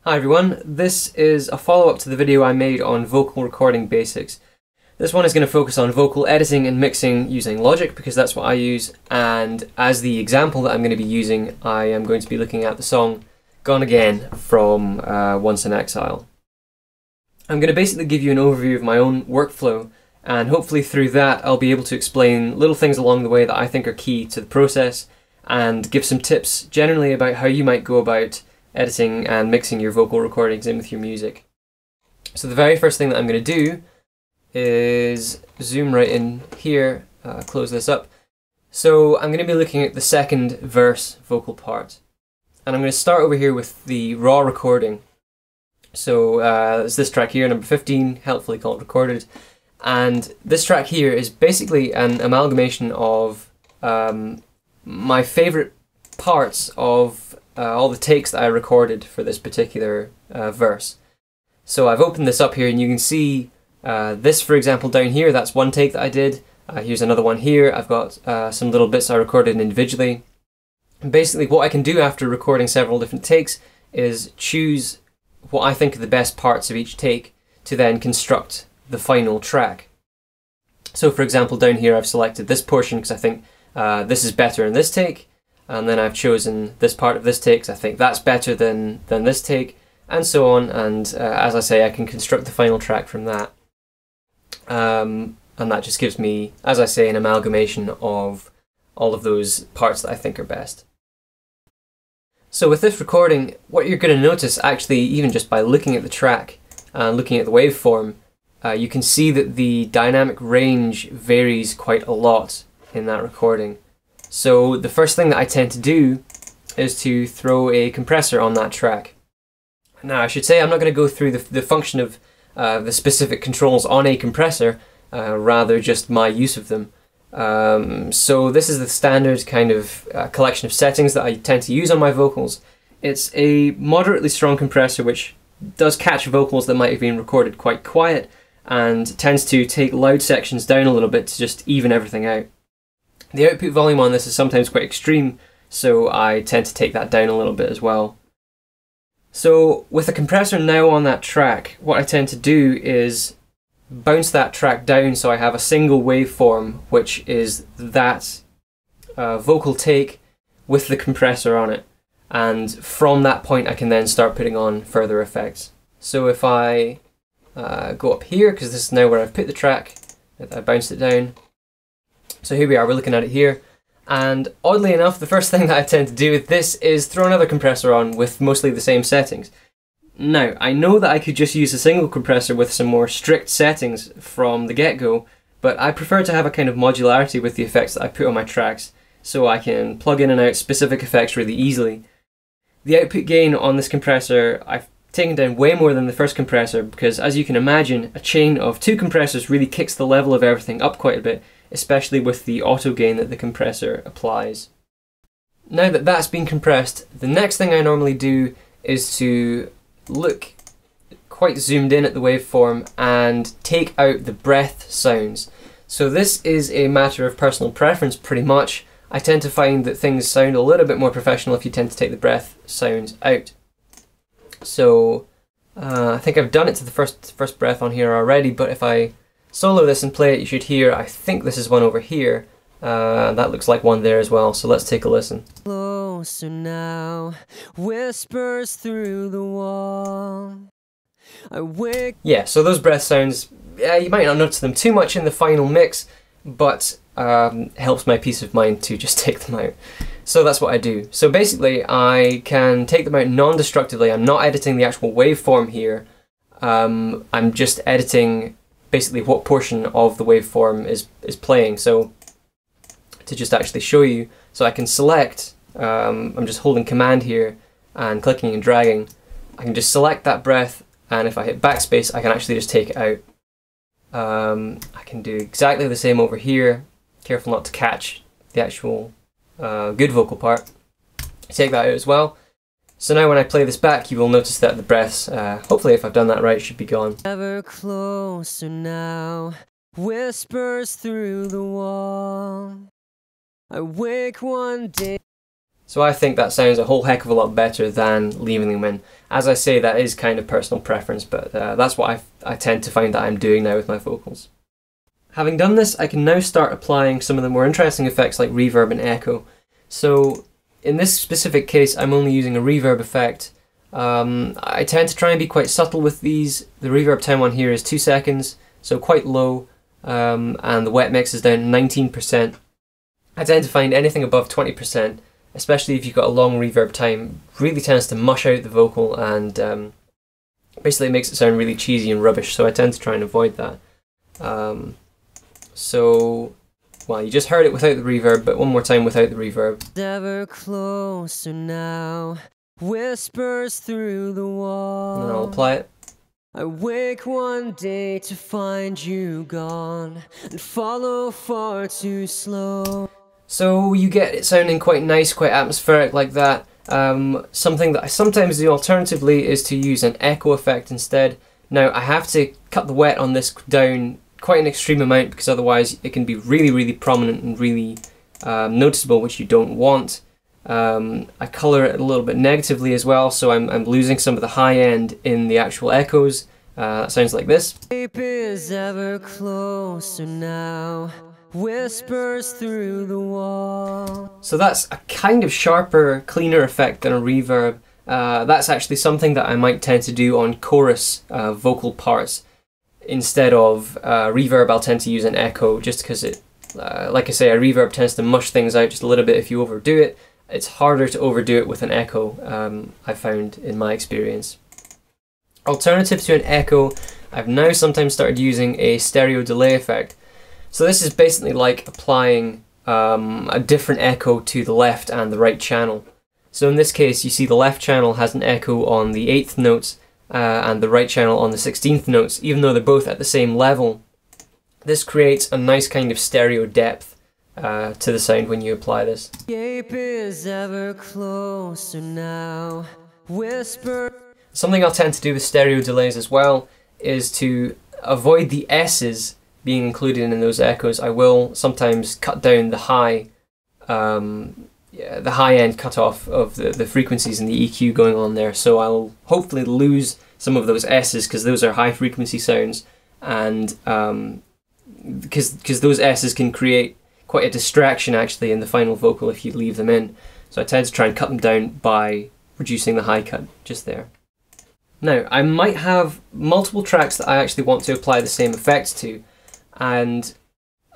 Hi everyone, this is a follow-up to the video I made on vocal recording basics. This one is going to focus on vocal editing and mixing using Logic because that's what I use, and as the example that I'm going to be using, I am going to be looking at the song Gone Again from Once in Exile. I'm going to basically give you an overview of my own workflow, and hopefully through that I'll be able to explain little things along the way that I think are key to the process and give some tips generally about how you might go about editing and mixing your vocal recordings in with your music. So the very first thing that I'm going to do is zoom right in here, close this up. So I'm going to be looking at the second verse vocal part. And I'm going to start over here with the raw recording. So it's this track here, number 15, helpfully called Recorded. And this track here is basically an amalgamation of my favourite parts of all the takes that I recorded for this particular verse. So I've opened this up here and you can see this, for example, down here, that's one take that I did. Here's another one here. I've got some little bits I recorded individually. And basically what I can do after recording several different takes is choose what I think are the best parts of each take to then construct the final track. So for example, down here I've selected this portion because I think this is better in this take. And then I've chosen this part of this take because I think that's better than this take, and so on, and as I say, I can construct the final track from that. And that just gives me, as I say, an amalgamation of all of those parts that I think are best. So with this recording, what you're going to notice, actually, even just by looking at the track and looking at the waveform, you can see that the dynamic range varies quite a lot in that recording. So the first thing that I tend to do is to throw a compressor on that track. Now I should say I'm not going to go through the function of the specific controls on a compressor, rather just my use of them. So this is the standard kind of collection of settings that I tend to use on my vocals. It's a moderately strong compressor which does catch vocals that might have been recorded quite quiet and tends to take loud sections down a little bit to just even everything out. The output volume on this is sometimes quite extreme, so I tend to take that down a little bit as well. So with the compressor now on that track, what I tend to do is bounce that track down so I have a single waveform, which is that vocal take with the compressor on it. And from that point I can then start putting on further effects. So if I go up here, because this is now where I've put the track, I bounced it down. So here we are, we're looking at it here, and oddly enough the first thing that I tend to do with this is throw another compressor on with mostly the same settings. Now, I know that I could just use a single compressor with some more strict settings from the get-go, but I prefer to have a kind of modularity with the effects that I put on my tracks, so I can plug in and out specific effects really easily. The output gain on this compressor, I've taken down way more than the first compressor because, as you can imagine, a chain of two compressors really kicks the level of everything up quite a bit, especially with the auto gain that the compressor applies. Now that that's been compressed, the next thing I normally do is to look quite zoomed in at the waveform and take out the breath sounds. So this is a matter of personal preference pretty much. I tend to find that things sound a little bit more professional if you tend to take the breath sounds out. So I think I've done it to the first breath on here already, but if I solo this and play it, you should hear, I think this is one over here. That looks like one there as well, so let's take a listen. Closer now, whispers through the wall. Yeah, so those breath sounds, you might not notice them too much in the final mix, but helps my peace of mind to just take them out. So that's what I do. So basically I can take them out non-destructively. I'm not editing the actual waveform here. I'm just editing basically what portion of the waveform is playing. So to just actually show you, so I can select, I'm just holding command here and clicking and dragging. I can just select that breath, and if I hit backspace I can actually just take it out. I can do exactly the same over here, careful not to catch the actual good vocal part. Take that out as well. So now when I play this back, you will notice that the breaths, hopefully if I've done that right, should be gone. Ever closer now, whispers through the wall. I wake one day. So I think that sounds a whole heck of a lot better than leaving them in. As I say, that is kind of personal preference, but that's what I tend to find that I'm doing now with my vocals. Having done this, I can now start applying some of the more interesting effects like reverb and echo. So in this specific case, I'm only using a reverb effect. I tend to try and be quite subtle with these. The reverb time on here is 2 seconds, so quite low, and the wet mix is down to 19%. I tend to find anything above 20%, especially if you've got a long reverb time, really tends to mush out the vocal and basically makes it sound really cheesy and rubbish, so I tend to try and avoid that. Well, you just heard it without the reverb, but one more time without the reverb. Ever closer now, whispers through the wall. And then I'll apply it. I wake one day to find you gone, and follow far too slow. So you get it sounding quite nice, quite atmospheric like that. Something that I sometimes do alternatively is to use an echo effect instead. Now I have to cut the wet on this down quite an extreme amount because otherwise it can be really, really prominent and really noticeable, which you don't want. I colour it a little bit negatively as well, so I'm losing some of the high end in the actual echoes. That sounds like this. Is ever closer now, whispers through the wall. So that's a kind of sharper, cleaner effect than a reverb. That's actually something that I might tend to do on chorus vocal parts. Instead of reverb, I'll tend to use an echo just because it, like I say, a reverb tends to mush things out just a little bit if you overdo it. It's harder to overdo it with an echo, I found in my experience. Alternative to an echo, I've now sometimes started using a stereo delay effect. So this is basically like applying a different echo to the left and the right channel. So in this case, you see the left channel has an echo on the 8th notes, and the right channel on the 16th notes, even though they're both at the same level. This creates a nice kind of stereo depth to the sound when you apply this. Is ever closer now, whisper. Something I'll tend to do with stereo delays as well is to avoid the S's being included in those echoes. I will sometimes cut down the high end cutoff of the frequencies and the EQ going on there, so I'll hopefully lose some of those S's because those are high frequency sounds, and because those S's can create quite a distraction actually in the final vocal if you leave them in. So I tend to try and cut them down by reducing the high cut just there. Now I might have multiple tracks that I actually want to apply the same effects to, and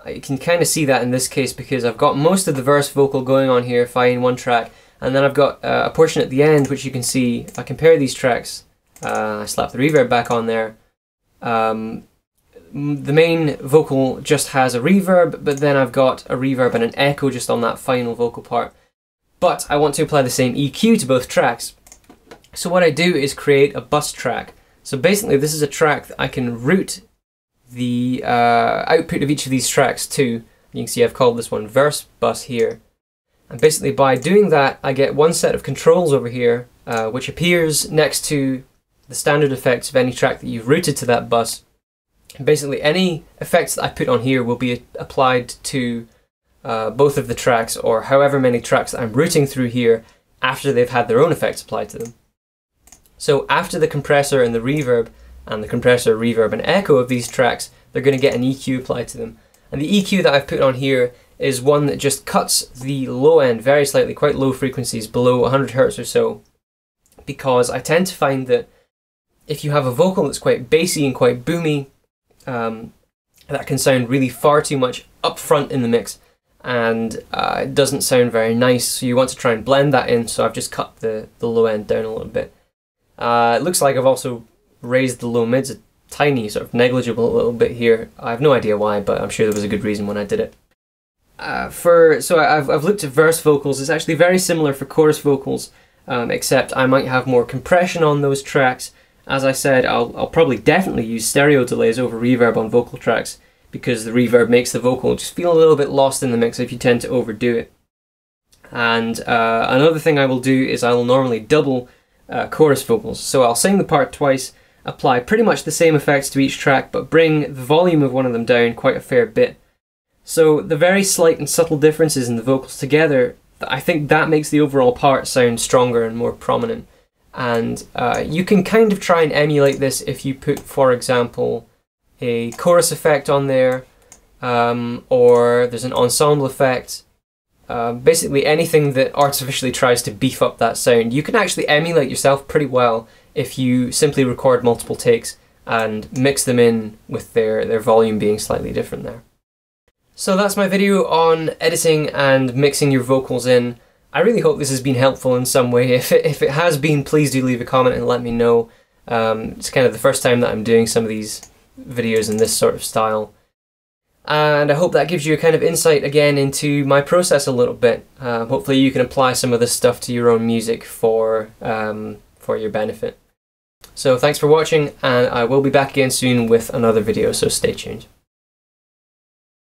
you can kind of see that in this case because I've got most of the verse vocal going on here fine in one track, and then I've got a portion at the end which you can see, if I compare these tracks, I slap the reverb back on there, the main vocal just has a reverb, but then I've got a reverb and an echo just on that final vocal part. But I want to apply the same EQ to both tracks. So what I do is create a bus track. So basically this is a track that I can route the output of each of these tracks to. You can see I've called this one verse bus here. And basically by doing that I get one set of controls over here which appears next to the standard effects of any track that you've routed to that bus. And basically any effects that I put on here will be applied to both of the tracks, or however many tracks that I'm routing through here after they've had their own effects applied to them. So after the compressor and the reverb, and the compressor, reverb and echo of these tracks, they're going to get an EQ applied to them. And the EQ that I've put on here is one that just cuts the low end very slightly, quite low frequencies, below 100 Hz or so, because I tend to find that if you have a vocal that's quite bassy and quite boomy, that can sound really far too much up front in the mix, and it doesn't sound very nice, so you want to try and blend that in, so I've just cut the low end down a little bit. It looks like I've also raised the low mids a tiny, sort of negligible little bit here. I have no idea why, but I'm sure there was a good reason when I did it. So I've looked at verse vocals. It's actually very similar for chorus vocals, except I might have more compression on those tracks. As I said, I'll probably definitely use stereo delays over reverb on vocal tracks, because the reverb makes the vocal just feel a little bit lost in the mix if you tend to overdo it. And another thing I will do is I will normally double chorus vocals. So I'll sing the part twice, apply pretty much the same effects to each track, but bring the volume of one of them down quite a fair bit. So the very slight and subtle differences in the vocals together I think that makes the overall part sound stronger and more prominent. And you can kind of try and emulate this if you put, for example, a chorus effect on there, or there's an ensemble effect. Basically anything that artificially tries to beef up that sound. You can actually emulate yourself pretty well if you simply record multiple takes and mix them in with their volume being slightly different there. So that's my video on editing and mixing your vocals in. I really hope this has been helpful in some way. If it has been, please do leave a comment and let me know. It's kind of the first time that I'm doing some of these videos in this sort of style. And I hope that gives you a kind of insight again into my process a little bit. Hopefully you can apply some of this stuff to your own music for your benefit. So thanks for watching, and I will be back again soon with another video, so stay tuned.